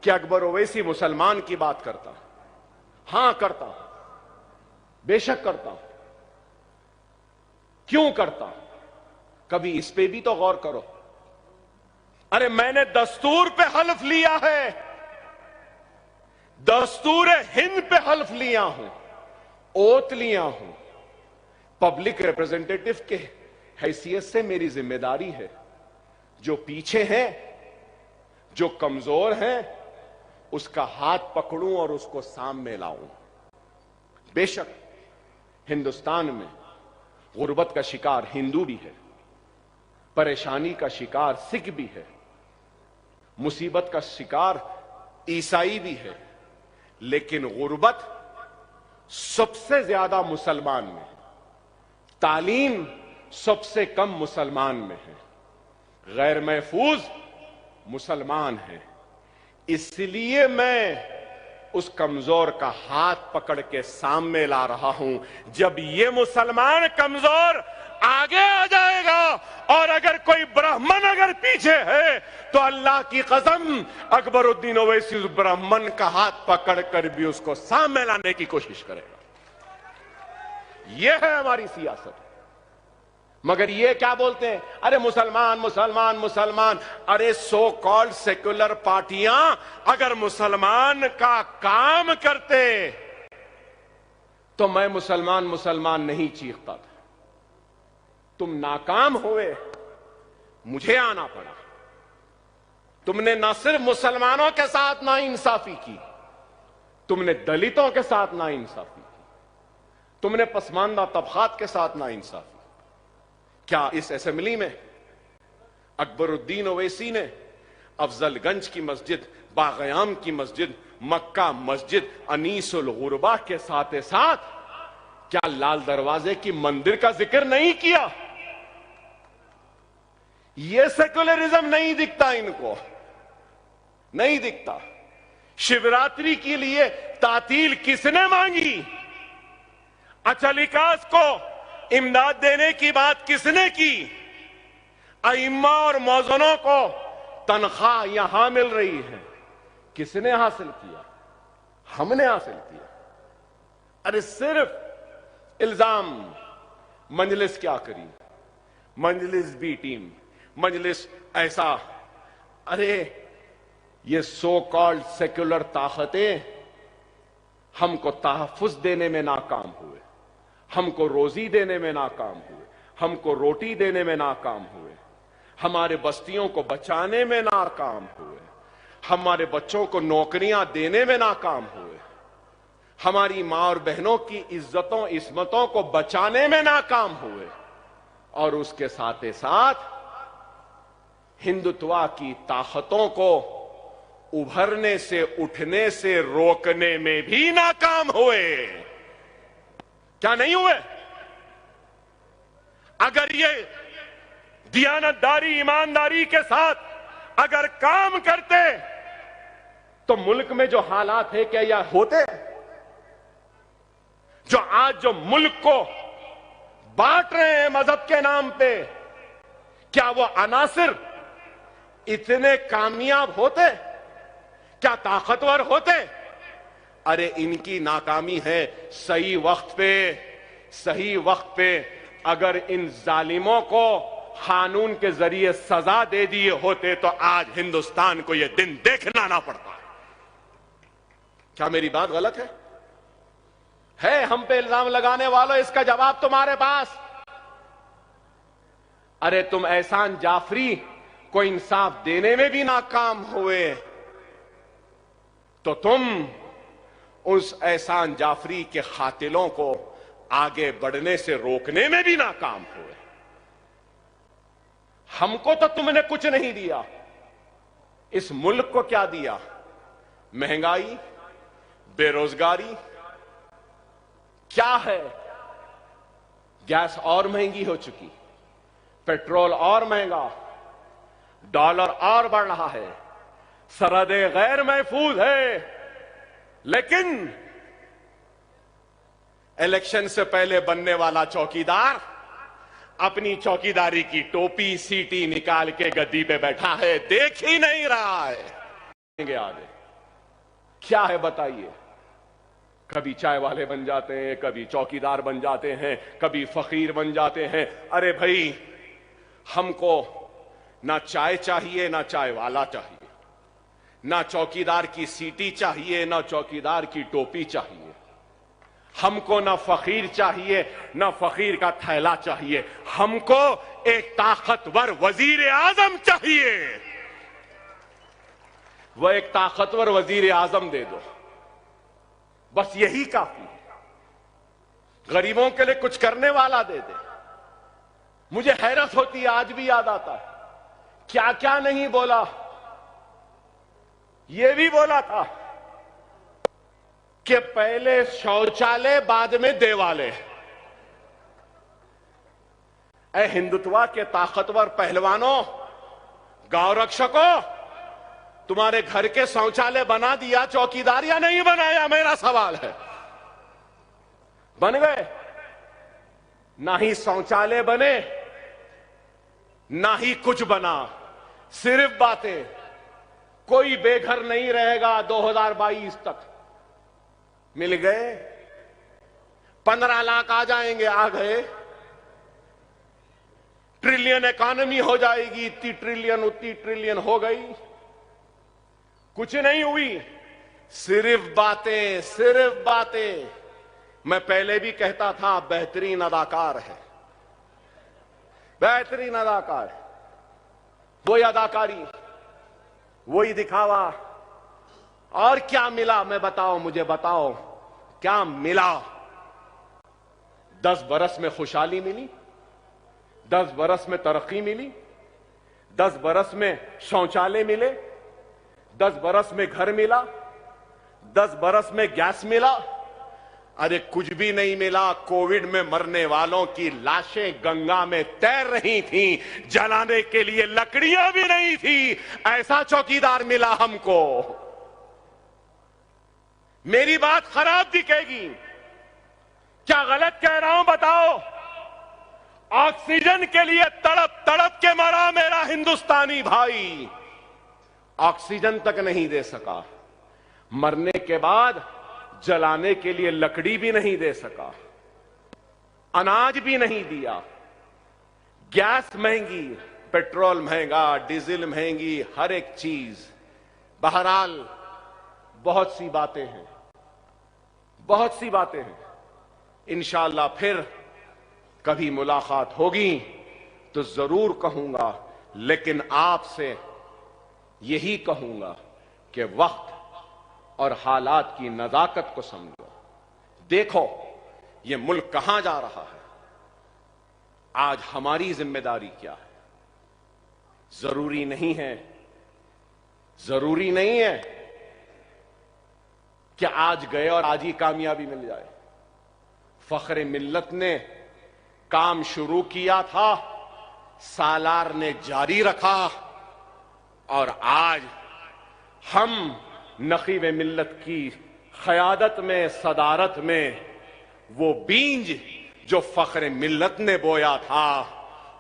कि अकबर ओवैसी मुसलमान की बात करता। हां करता, बेशक करता। क्यों करता? कभी इस पे भी तो गौर करो। अरे मैंने दस्तूर पे हल्फ लिया है, दस्तूर हिंद पे हल्फ लिया हूं, ओत लिया हूं। पब्लिक रिप्रेजेंटेटिव के हैसियत से मेरी जिम्मेदारी है, जो पीछे हैं, जो कमजोर हैं, उसका हाथ पकड़ूं और उसको सामने लाऊं। बेशक हिंदुस्तान में गुर्बत का शिकार हिंदू भी है, परेशानी का शिकार सिख भी है, मुसीबत का शिकार ईसाई भी है, लेकिन गुर्बत सबसे ज्यादा मुसलमान में है, तालीम सबसे कम मुसलमान में है, गैर महफूज मुसलमान है। इसलिए मैं उस कमजोर का हाथ पकड़ के सामने ला रहा हूं। जब ये मुसलमान कमजोर आगे आ जाएगा और अगर कोई ब्राह्मण अगर पीछे है तो अल्लाह की कसम अकबरुद्दीन ओवैसी उस ब्राह्मण का हाथ पकड़कर भी उसको सामने लाने की कोशिश करेगा। यह है हमारी सियासत। मगर ये क्या बोलते हैं, अरे मुसलमान मुसलमान मुसलमान। अरे सो कॉल्ड सेक्युलर पार्टियां अगर मुसलमान का काम करते तो मैं मुसलमान मुसलमान नहीं चीखता था। तुम नाकाम हुए, मुझे आना पड़ा। तुमने न सिर्फ मुसलमानों के साथ नाइंसाफी की, तुमने दलितों के साथ नाइंसाफी की, तुमने पसमानदा तबकात के साथ नाइंसाफी। क्या इस असेंबली में अकबरुद्दीन ओवैसी ने अफजलगंज की मस्जिद, बागयाम की मस्जिद, मक्का मस्जिद, अनीसुल गुरबा के साथ साथ क्या लाल दरवाजे की मंदिर का जिक्र नहीं किया? यह सेक्युलरिज्म नहीं दिखता इनको, नहीं दिखता। शिवरात्रि के लिए तातील किसने मांगी? अचलिकास को इमदाद देने की बात किसने की? अइम्मा और मौजनों को तनख्वाह यहां मिल रही है, किसने हासिल किया? हमने हासिल किया। अरे सिर्फ इल्जाम। मजलिस क्या करी? मजलिस बी टीम, मजलिस ऐसा। अरे ये सो कॉल्ड सेक्युलर ताकतें हमको तहफ्फुज देने में नाकाम हुए, हमको रोजी देने में नाकाम हुए, हमको रोटी देने में नाकाम हुए, हमारे बस्तियों को बचाने में नाकाम हुए, हमारे बच्चों को नौकरियां देने में नाकाम हुए, हमारी मां और बहनों की इज्जतों इस्मतों को बचाने में नाकाम हुए, और उसके साथ ही साथ हिंदुत्व की ताकतों को उभरने से, उठने से रोकने में भी नाकाम हुए। क्या नहीं हुए? अगर ये दियानतदारी, ईमानदारी के साथ अगर काम करते तो मुल्क में जो हालात है क्या यह होते? जो आज जो मुल्क को बांट रहे हैं मजहब के नाम पे, क्या वो अनासिर इतने कामयाब होते? क्या ताकतवर होते? अरे इनकी नाकामी है सही वक्त पे, सही वक्त पे अगर इन जालिमों को कानून के जरिए सजा दे दिए होते तो आज हिंदुस्तान को यह दिन देखना ना पड़ता। क्या मेरी बात गलत है? हम पे इल्जाम लगाने वालों, इसका जवाब तुम्हारे पास। अरे तुम एहसान जाफरी को इंसाफ देने में भी नाकाम हुए तो तुम उस एहसान जाफरी के कातिलों को आगे बढ़ने से रोकने में भी नाकाम हुए। हमको तो तुमने कुछ नहीं दिया, इस मुल्क को क्या दिया? महंगाई, बेरोजगारी क्या है? गैस और महंगी हो चुकी, पेट्रोल और महंगा, डॉलर और बढ़ रहा है, सरहदें गैर महफूज है। लेकिन इलेक्शन से पहले बनने वाला चौकीदार अपनी चौकीदारी की टोपी सीटी निकाल के गद्दी पे बैठा है, देख ही नहीं रहा है। आगे क्या है बताइए? कभी चाय वाले बन जाते हैं, कभी चौकीदार बन जाते हैं, कभी फकीर बन जाते हैं। अरे भाई, हमको ना चाय चाहिए, ना चाय वाला चाहिए, ना चौकीदार की सीटी चाहिए, ना चौकीदार की टोपी चाहिए। हमको ना फकीर चाहिए, ना फकीर का थैला चाहिए। हमको एक ताकतवर वजीर आजम चाहिए। वह एक ताकतवर वजीर आजम दे दो, बस यही काफी है। गरीबों के लिए कुछ करने वाला दे दे। मुझे हैरत होती है, आज भी याद आता है क्या क्या नहीं बोला। यह भी बोला था कि पहले शौचालय बाद में देवालय। ऐ हिंदुत्व के ताकतवर पहलवानों, गांव रक्षकों, तुम्हारे घर के शौचालय बना दिया चौकीदार या नहीं बनाया? मेरा सवाल है। बन गए? ना ही शौचालय बने, ना ही कुछ बना, सिर्फ बातें। कोई बेघर नहीं रहेगा 2022 तक। मिल गए? 15 लाख आ जाएंगे, आ गए। ट्रिलियन इकॉनमी हो जाएगी, इतनी ट्रिलियन उतनी ट्रिलियन हो गई। कुछ नहीं हुई, सिर्फ बातें, सिर्फ बातें। मैं पहले भी कहता था बेहतरीन अदाकार है, बेहतरीन अदाकार। वही अदाकारी, वही दिखावा। और क्या मिला? मैं बताओ, मुझे बताओ क्या मिला? 10 बरस में खुशहाली मिली, 10 बरस में तरक्की मिली, 10 बरस में शौचालय मिले, 10 बरस में घर मिला, 10 बरस में गैस मिला। अरे कुछ भी नहीं मिला। कोविड में मरने वालों की लाशें गंगा में तैर रही थीं, जलाने के लिए लकड़ियां भी नहीं थी। ऐसा चौकीदार मिला हमको। मेरी बात खराब दिखेगी, क्या गलत कह रहा हूं बताओ? ऑक्सीजन के लिए तड़प तड़प के मरा मेरा हिंदुस्तानी भाई, ऑक्सीजन तक नहीं दे सका। मरने के बाद जलाने के लिए लकड़ी भी नहीं दे सका, अनाज भी नहीं दिया। गैस महंगी, पेट्रोल महंगा, डीजल महंगी, हर एक चीज। बहरहाल बहुत सी बातें हैं, बहुत सी बातें हैं। इंशाअल्लाह फिर कभी मुलाकात होगी तो जरूर कहूंगा, लेकिन आपसे यही कहूंगा कि वक्त और हालात की नजाकत को समझो। देखो ये मुल्क कहां जा रहा है। आज हमारी जिम्मेदारी क्या है? जरूरी नहीं है, जरूरी नहीं है कि आज गए और आज ही कामयाबी मिल जाए। फख्र मिल्लत ने काम शुरू किया था, सालार ने जारी रखा, और आज हम नकीब मिल्लत की क़यादत में, सदारत में, वो बीज जो फख्र मिल्लत ने बोया था,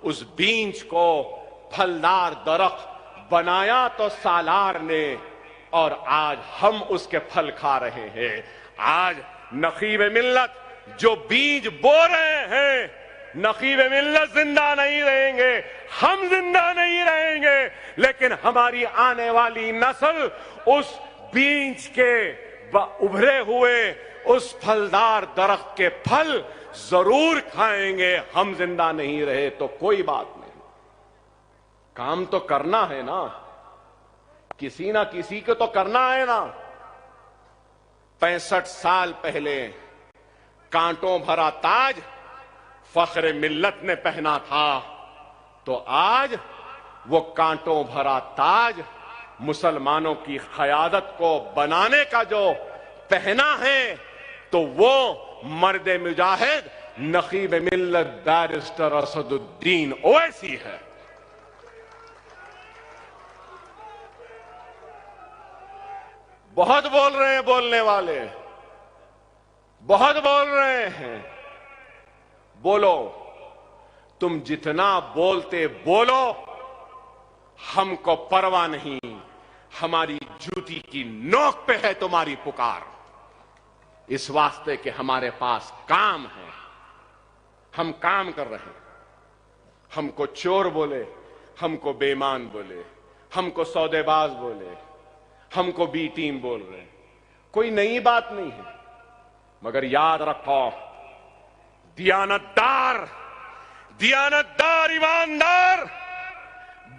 उस बीज को फलदार दरख्त बनाया तो सालार ने, और आज हम उसके फल खा रहे हैं। आज नकीब मिल्लत जो बीज बो रहे हैं, नकीब मिल्लत जिंदा नहीं रहेंगे, हम जिंदा नहीं रहेंगे, लेकिन हमारी आने वाली नस्ल उस बीज के उभरे हुए उस फलदार दरख्त के फल जरूर खाएंगे। हम जिंदा नहीं रहे तो कोई बात नहीं, काम तो करना है ना, किसी ना किसी को तो करना है ना। 65 साल पहले कांटों भरा ताज फख्र मिल्लत ने पहना था, तो आज वो कांटों भरा ताज मुसलमानों की क़यादत को बनाने का जो पहना है, तो वो मर्द मुजाहिद नकीब मिल्लत बैरिस्टर असदुद्दीन ओवैसी है। बहुत बोल रहे हैं बोलने वाले, बहुत बोल रहे हैं। बोलो, तुम जितना बोलते बोलो, हमको परवाह नहीं। हमारी जूती की नोक पे है तुम्हारी पुकार, इस वास्ते कि हमारे पास काम है, हम काम कर रहे हैं। हमको चोर बोले, हमको बेईमान बोले, हमको सौदेबाज बोले, हमको बी टीम बोल रहे हैं, कोई नई बात नहीं है। मगर याद रखो, दियानतदार ईमानदार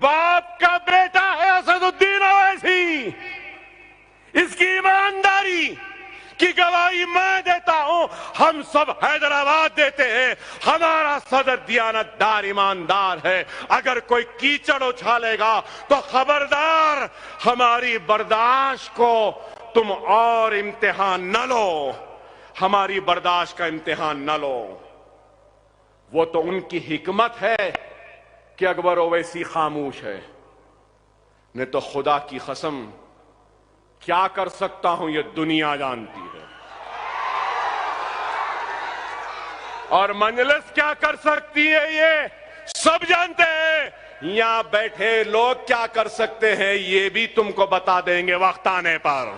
बाप का बेटा है असदुद्दीन ओवैसी। इसकी ईमानदारी की गवाही मैं देता हूं, हम सब हैदराबाद देते हैं। हमारा सदर दियानतदार ईमानदार है। अगर कोई कीचड़ उछालेगा तो खबरदार, हमारी बर्दाश्त को तुम और इम्तिहान न लो, हमारी बर्दाश्त का इम्तिहान न लो। वो तो उनकी हिकमत है कि अकबर ओवैसी खामोश है, नहीं तो खुदा की कसम क्या कर सकता हूं ये दुनिया जानती है, और मंजलिस क्या कर सकती है ये सब जानते हैं। यहां बैठे लोग क्या कर सकते हैं ये भी तुमको बता देंगे वक्त आने पर।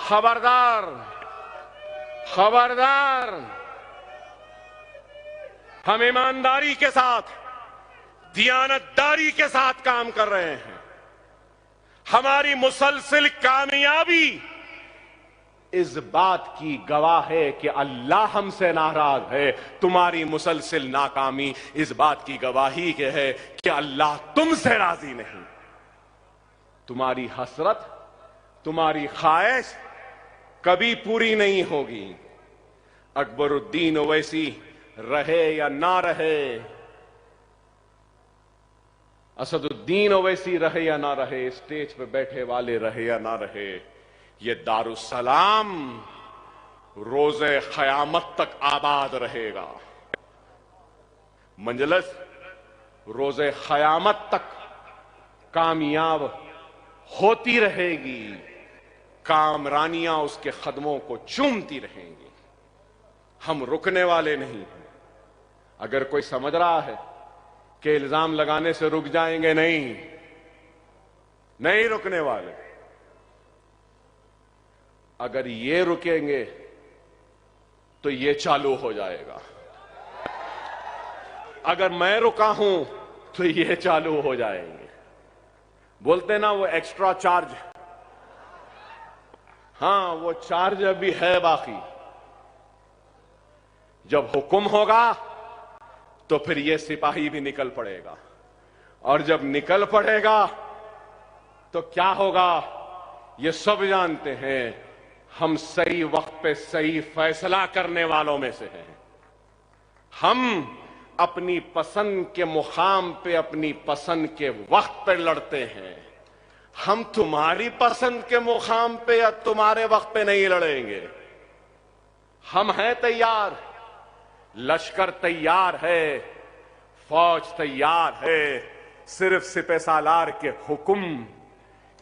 खबरदार, खबरदार, हम ईमानदारी के साथ, दियानतदारी के साथ काम कर रहे हैं। हमारी मुसलसिल कामयाबी इस बात की गवाह है कि अल्लाह हमसे नाराज है। तुम्हारी मुसलसिल नाकामी इस बात की गवाही के है कि अल्लाह तुमसे राजी नहीं। तुम्हारी हसरत, तुम्हारी ख्वाहिश कभी पूरी नहीं होगी। अकबरुद्दीन ओवैसी रहे या ना रहे, असदुद्दीन ओवैसी रहे या ना रहे, स्टेज पे बैठे वाले रहे या ना रहे, ये दारुस्सलाम रोजे क़यामत तक आबाद रहेगा। मंजलिस रोजे क़यामत तक कामयाब होती रहेगी, कामरानियां उसके कदमों को चूमती रहेंगी। हम रुकने वाले नहीं हैं। अगर कोई समझ रहा है कि इल्जाम लगाने से रुक जाएंगे, नहीं, नहीं रुकने वाले। अगर ये रुकेंगे तो ये चालू हो जाएगा। अगर मैं रुका हूं तो ये चालू हो जाएंगे। बोलते ना वो एक्स्ट्रा चार्ज, हां वो चार्ज अभी है बाकी। जब हुक्म होगा तो फिर ये सिपाही भी निकल पड़ेगा, और जब निकल पड़ेगा तो क्या होगा ये सब जानते हैं। हम सही वक्त पे सही फैसला करने वालों में से हैं। हम अपनी पसंद के मुकाम पे अपनी पसंद के वक्त पे लड़ते हैं। हम तुम्हारी पसंद के मुकाम पे या तुम्हारे वक्त पे नहीं लड़ेंगे। हम हैं तैयार, लश्कर तैयार है, फौज तैयार है, सिर्फ सिपह सालार के हुक्म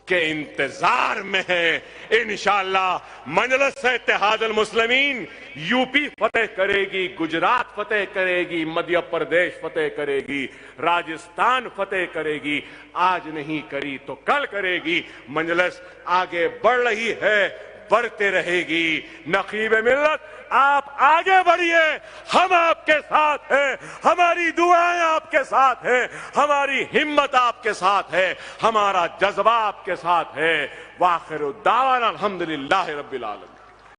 के इंतजार में है। इंशाअल्लाह मजलिस इत्तेहादुल मुस्लिमीन यूपी फतेह करेगी, गुजरात फतेह करेगी, मध्य प्रदेश फतेह करेगी, राजस्थान फतेह करेगी। आज नहीं करी तो कल करेगी। मजलिस आगे बढ़ रही है, बढ़ते रहेगी। नकीब मिल्लत आप आगे बढ़िए, हम आपके साथ हैं, हमारी दुआएं आपके साथ हैं, हमारी हिम्मत आपके साथ है, हमारा जज्बा आपके साथ है। वाखिर दावाना अल्हम्दुलिल्लाहि रब्बिल आलमीन।